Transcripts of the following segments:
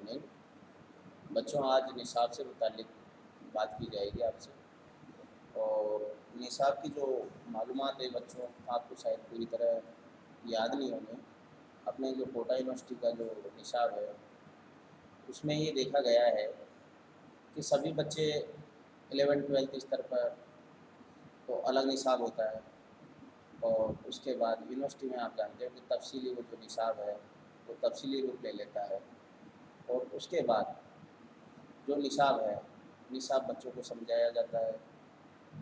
Morning. बच्चों, आज निसाब से मुताल्लिक बात की जाएगी आपसे। और निसाब की जो मालूमात है बच्चों, आपको शायद पूरी तरह याद नहीं होंगे। अपने जो कोटा यूनिवर्सिटी का जो निसाब है उसमें ये देखा गया है कि सभी बच्चे 11वीं 12वीं स्तर पर तो अलग निसाब होता है। और उसके बाद यूनिवर्सिटी में आप जानते हो कि तफसीली वो जो निसाब है वो तफसीली रूप ले लेता है। और उसके बाद जो निसाब है, निसाब बच्चों को समझाया जाता है।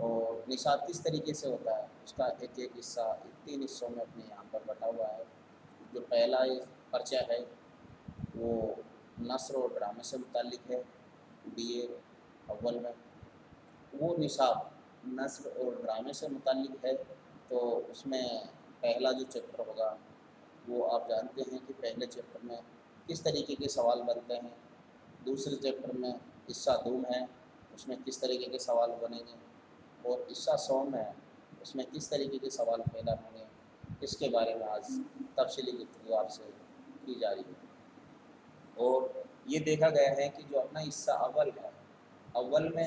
और निसाब किस तरीके से होता है उसका एक एक हिस्सा 3 हिस्सों में अपने यहाँ पर बटा हुआ है। जो पहला पर्चा है वो नस्र और ड्रामे से मुताल्लिक है। बीए अव्वल में वो निसाब नस्र और ड्रामे से मुताल्लिक है। तो उसमें पहला जो चैप्टर होगा वो आप जानते हैं कि पहले चैप्टर में किस तरीके के सवाल बनते हैं। दूसरे चैप्टर में हिस्सा दूम है, उसमें किस तरीके के सवाल बनेंगे। और हिस्सा सोम है, उसमें किस तरीके के सवाल पैदा होंगे। इसके बारे में आज तफसीली गुफ्तगू आपसे की जा रही है। और ये देखा गया है कि जो अपना हिस्सा अव्वल है, अव्वल में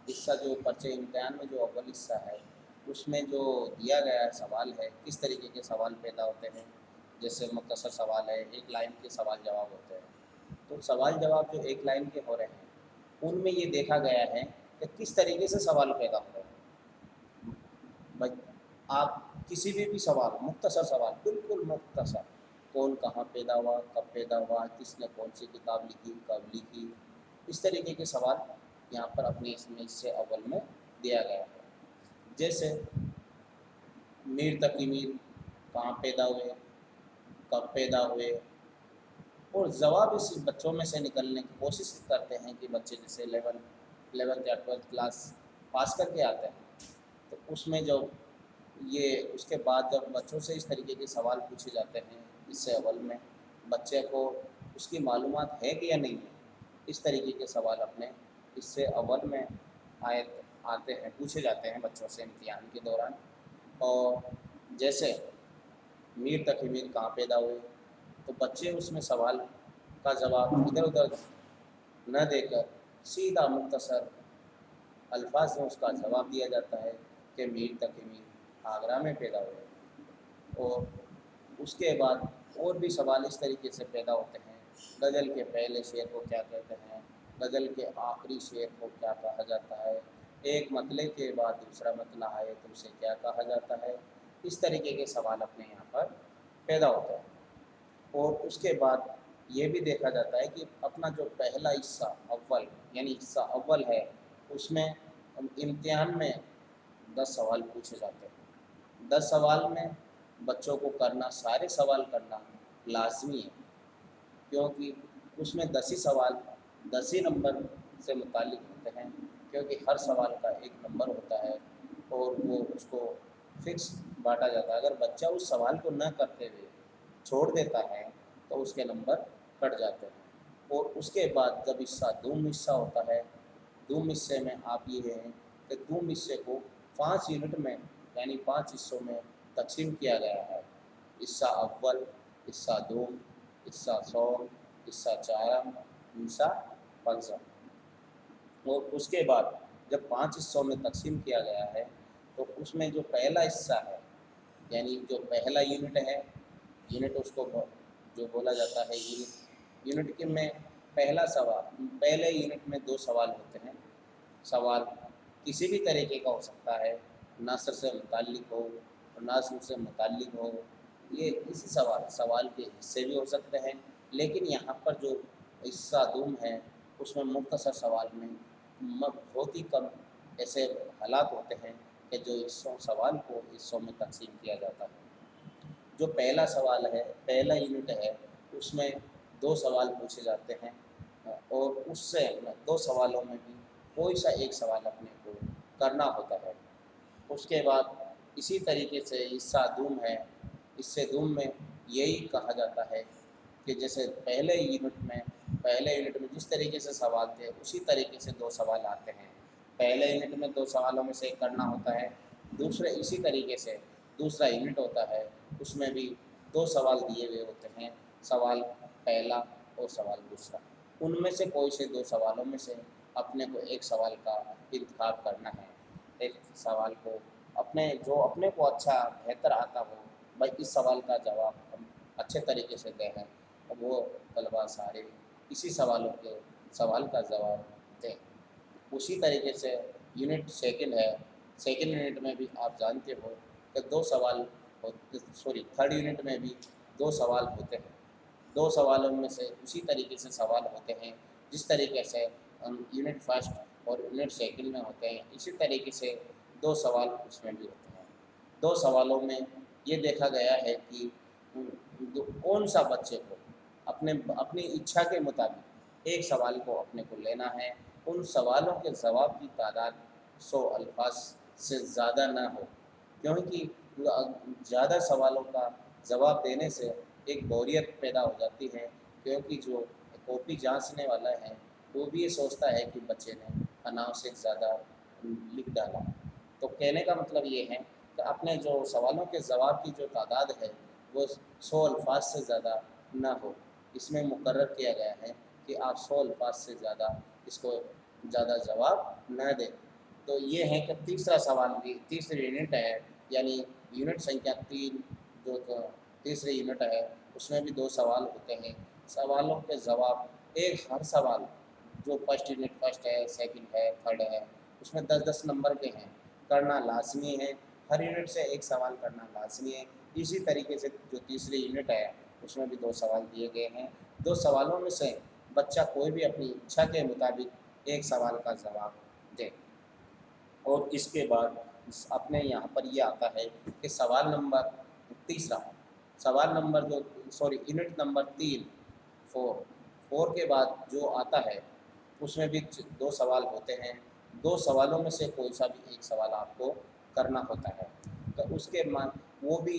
हिस्सा जो पर्चे इम्तिहान में जो अव्वल हिस्सा है उसमें जो दिया गया है सवाल है, किस तरीके के सवाल पैदा होते हैं। जैसे मुख्तसर सवाल है, एक लाइन के सवाल जवाब होते हैं। तो सवाल जवाब जो एक लाइन के हो रहे हैं उनमें ये देखा गया है कि किस तरीके से सवाल पैदा हो रहे हैं। भाई, आप किसी भी सवाल, मुख्तसर सवाल, बिल्कुल मुख्तसर, कौन कहाँ पैदा हुआ, कब पैदा हुआ, किसने कौन सी किताब लिखी, कब लिखी, इस तरीके के सवाल यहाँ पर अपने इसमें इससे अव्वल में दिया गया है। जैसे मीर तकी मीर कहाँ पैदा हुए, कब पैदा हुए। और जवाब इस बच्चों में से निकलने की कोशिश करते हैं कि बच्चे जैसे 11वीं या 12वीं क्लास पास करके आते हैं तो उसमें जो ये उसके बाद जब बच्चों से इस तरीके के सवाल पूछे जाते हैं इससे अव्वल में, बच्चे को उसकी मालूमात है कि या नहीं है, इस तरीके के सवाल अपने इससे अव्वल में आए आते हैं, पूछे जाते हैं बच्चों से इम्तिहान के दौरान। और जैसे मीर तकी मीर कहाँ पैदा हुए, तो बच्चे उसमें सवाल का जवाब इधर उधर न देकर सीधा मुख्तसर अल्फाज में उसका जवाब दिया जाता है कि मीर तकी मीर आगरा में पैदा हुए। और उसके बाद और भी सवाल इस तरीके से पैदा होते हैं। गज़ल के पहले शेर को क्या कहते हैं, गज़ल के आखिरी शेर को क्या कहा जाता है, एक मतले के बाद दूसरा मतला आए तो उसे क्या कहा जाता है। इस तरीके के सवाल अपने यहाँ पर पैदा होते हैं। और उसके बाद ये भी देखा जाता है कि अपना जो पहला हिस्सा अव्वल यानी हिस्सा अव्वल है उसमें इम्तिहान में 10 सवाल पूछे जाते हैं। 10 सवाल में बच्चों को करना, सारे सवाल करना लाजमी है, क्योंकि उसमें 10 ही सवाल 10 ही नंबर से मुतालिक होते हैं। क्योंकि हर सवाल का एक नंबर होता है और वो उसको फिक्स बांटा जाता है। अगर बच्चा उस सवाल को न करते हुए छोड़ देता है तो उसके नंबर कट जाते हैं। और उसके बाद जब हिस्सा दूम हिस्सा होता है, दूम हिस्से में आप ये हैं कि दूम हिस्से को 5 यूनिट में यानी 5 हिस्सों में तकसीम किया गया है। हिस्सा अव्वल, हिस्सा दूम, हिस्सा सौम, हिस्सा चारम, हिस्सा पंचम। और उसके बाद जब 5 हिस्सों में तकसीम किया गया है तो उसमें जो पहला हिस्सा है यानी जो पहला यूनिट है, यूनिट उसको जो बोला जाता है यूनिट, यूनिट के में पहला सवाल, पहले यूनिट में 2 सवाल होते हैं। सवाल किसी भी तरीके का हो सकता है, नस्र से मुताल्लिक हो, नस्ल से मुताल्लिक हो, ये इसी सवाल के हिस्से भी हो सकते हैं। लेकिन यहाँ पर जो हिस्सा दूम है उसमें मुख्तसर सवाल में बहुत ही कम ऐसे हालात होते हैं कि जो हिस्सों सवाल को हिस्सों में तकसीम किया जाता है। जो पहला सवाल है, पहला यूनिट है, उसमें 2 सवाल पूछे जाते हैं। और उससे 2 सवालों में भी कोई सा एक सवाल अपने को करना होता है। उसके बाद इसी तरीके से हिस्सा दूम है, हिस्से दूम में यही कहा जाता है कि जैसे पहले यूनिट में जिस तरीके से सवाल थे उसी तरीके से 2 सवाल आते हैं। पहले यूनिट में 2 सवालों में से एक करना होता है, दूसरे इसी तरीके से दूसरा यूनिट होता है, उसमें भी 2 सवाल दिए हुए होते हैं, सवाल पहला और सवाल दूसरा। उनमें से कोई से दो सवालों में से अपने को एक सवाल का इंतखाब करना है। एक सवाल को अपने को अच्छा बेहतर आता हो, भाई इस सवाल का जवाब हम अच्छे तरीके से दें हैं, और वो तलबा सारे इसी सवाल का जवाब दें। उसी तरीके से यूनिट सेकंड है, सेकंड यूनिट में भी आप जानते हो कि दो सवाल थर्ड यूनिट में भी दो सवाल होते हैं। दो सवालों में से उसी तरीके से सवाल होते हैं जिस तरीके से यूनिट फर्स्ट और यूनिट सेकंड में होते हैं, इसी तरीके से दो सवाल उसमें भी होते हैं। दो सवालों में ये देखा गया है कि कौन सा बच्चे को अपनी इच्छा के मुताबिक एक सवाल को अपने को लेना है। उन सवालों के जवाब की तादाद 100 अल्फाज से ज़्यादा ना हो, क्योंकि ज़्यादा सवालों का जवाब देने से एक बोरियत पैदा हो जाती है, क्योंकि जो कॉपी जांचने वाला है वो भी ये सोचता है कि बच्चे ने अनावश्यक ज़्यादा लिख डाला। तो कहने का मतलब ये है कि अपने जो सवालों के जवाब की जो तादाद है वो 100 अल्फाज से ज़्यादा ना हो। इसमें मुकर्रर किया गया है कि आप 100 अल्फाज से ज़्यादा इसको ज़्यादा जवाब न दें। तो ये है कि तीसरा सवाल भी तीसरी यूनिट है, यानी यूनिट संख्या 3 जो तीसरी यूनिट है उसमें भी दो सवाल होते हैं। सवालों के जवाब एक हर सवाल जो फर्स्ट यूनिट फर्स्ट है, सेकंड है, थर्ड है, उसमें 10-10 नंबर के हैं, करना लाजमी है। हर यूनिट से एक सवाल करना लाजमी है। इसी तरीके से जो तीसरी यूनिट है उसमें भी दो सवाल दिए गए हैं। दो सवालों में से बच्चा कोई भी अपनी इच्छा के मुताबिक एक सवाल का जवाब दे। और इसके बाद अपने यहाँ पर ये आता है कि सवाल नंबर तीसरा, सवाल नंबर जो यूनिट नंबर 3 4 के बाद जो आता है उसमें भी दो सवाल होते हैं। दो सवालों में से कोई सा भी एक सवाल आपको करना होता है। तो उसके मान वो भी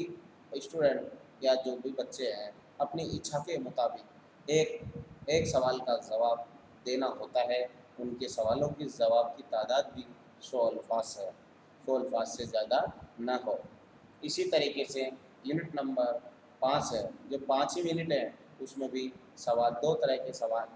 स्टूडेंट या जो भी बच्चे हैं अपनी इच्छा के मुताबिक एक एक सवाल का जवाब देना होता है। उनके सवालों की जवाब की तादाद भी 100 अल्फाज है, 100 अल्फाज से ज़्यादा ना हो। इसी तरीके से यूनिट नंबर 5 है, जो 5 ही यूनिट है उसमें भी सवाल दो तरह के सवाल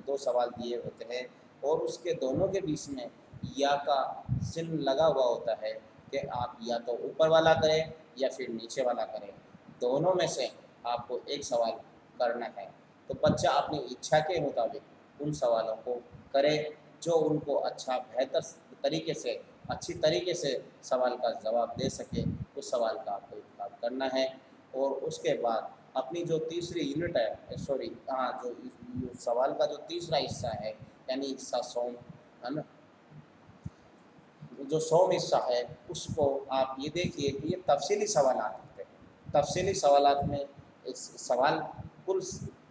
दो सवाल दिए होते हैं, और उसके दोनों के बीच में या का चिन्ह लगा हुआ होता है कि आप या तो ऊपर वाला करें या फिर नीचे वाला करें, दोनों में से आपको एक सवाल करना है। तो बच्चा अपनी इच्छा के मुताबिक उन सवालों को करे जो उनको अच्छा बेहतर तरीके से अच्छी तरीके से सवाल का जवाब दे सके, उस सवाल का आपको इंतखाब करना है। और उसके बाद अपनी जो तीसरी यूनिट है जो सवाल का जो तीसरा हिस्सा है, यानी हिस्सा सोम है ना, जो सोम हिस्सा है उसको आप ये देखिए कि ये तफसीली सवालात होते हैं। तफसीली सवालात में इस सवाल कुल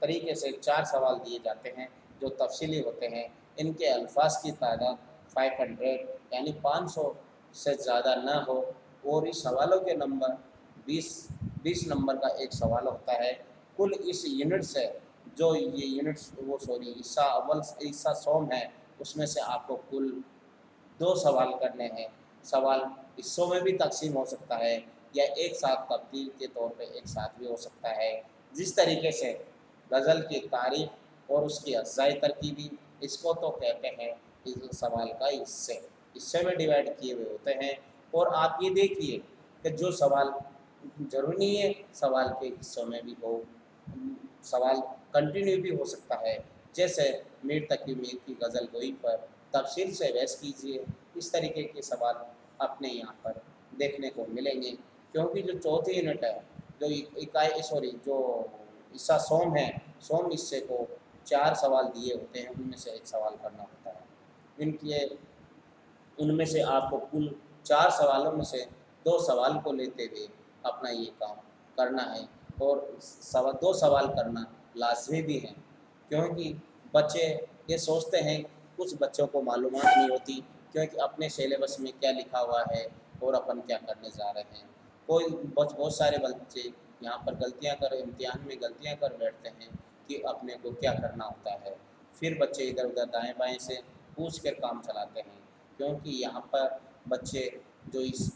तरीके से 4 सवाल दिए जाते हैं जो तफसीली होते हैं। इनके अल्फाज की तादाद 500 यानी 500 से ज़्यादा ना हो, और इस सवालों के नंबर 20 नंबर का एक सवाल होता है। कुल इस यूनिट से जो ये यूनिट्स हिस्सा सोम है उसमें से आपको कुल दो सवाल करने हैं। सवाल हिस्सों में भी तकसीम हो सकता है या एक साथ तब्दील के तौर पे एक साथ भी हो सकता है। जिस तरीके से गज़ल की तारीफ और उसकी अज़ाई तरकीबी, इसको तो कहते हैं इस सवाल का हिस्से में डिवाइड किए हुए होते हैं। और आप ये देखिए कि जो सवाल ज़रूरी नहीं है सवाल के हिस्सों में भी हो, सवाल कंटिन्यू भी हो सकता है। जैसे मीर तकी मीर की गज़ल गोई पर तफसील से बहस कीजिए, इस तरीके के सवाल अपने यहाँ पर देखने को मिलेंगे। क्योंकि जो चौथी यूनिट है, जो जो हिस्सा सोम है, सोम हिस्से को 4 सवाल दिए होते हैं, उनमें से एक सवाल करना होता है। इनके उनमें से आपको कुल 4 सवालों में से 2 सवाल को लेते हुए अपना ये काम करना है। और 2 सवाल करना लाज़मी भी है, क्योंकि बच्चे ये सोचते हैं, कुछ बच्चों को मालूमात नहीं होती क्योंकि अपने सिलेबस में क्या लिखा हुआ है और अपन क्या करने जा रहे हैं। बहुत सारे बच्चे यहाँ पर इम्तिहान में गलतियाँ कर बैठते हैं कि अपने को क्या करना होता है। फिर बच्चे इधर उधर दाएँ बाएँ से पूछ कर काम चलाते हैं, क्योंकि यहाँ पर बच्चे जो इस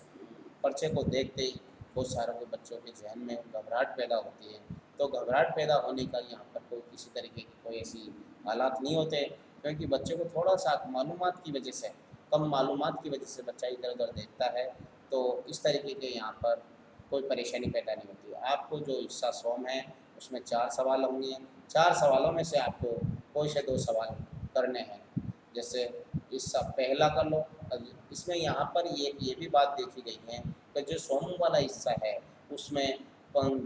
पर्चे को देखते ही बहुत सारे के बच्चों के जहन में घबराहट पैदा होती है। तो घबराहट पैदा होने का यहाँ पर कोई किसी तरीके की कोई ऐसी हालात नहीं होते, क्योंकि बच्चे को थोड़ा सा मालूमात की वजह से, कम मालूमात की वजह से बच्चा इधर उधर देखता है, तो इस तरीके के यहाँ पर कोई परेशानी पैदा नहीं होती। आपको जो हिस्सा सॉम है उसमें 4 सवाल होंगे, 4 सवालों में से आपको कोई से 2 सवाल करने हैं। जैसे हिस्सा पहला कर लो। अब इसमें यहाँ पर ये भी बात देखी गई है कि जो सॉम वाला हिस्सा है उसमें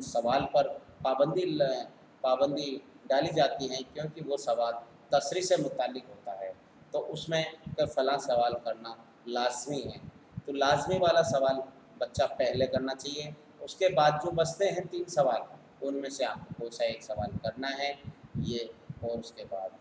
सवाल पर पाबंदी डाली जाती है, क्योंकि वो सवाल तशरीह से मुतालिक होता है, तो उसमें फ़लाँ सवाल करना लाज़मी है। तो लाज़मी वाला सवाल बच्चा पहले करना चाहिए। उसके बाद जो बचते हैं 3 सवाल, उनमें से आपको कोई सा एक सवाल करना है ये, और उसके बाद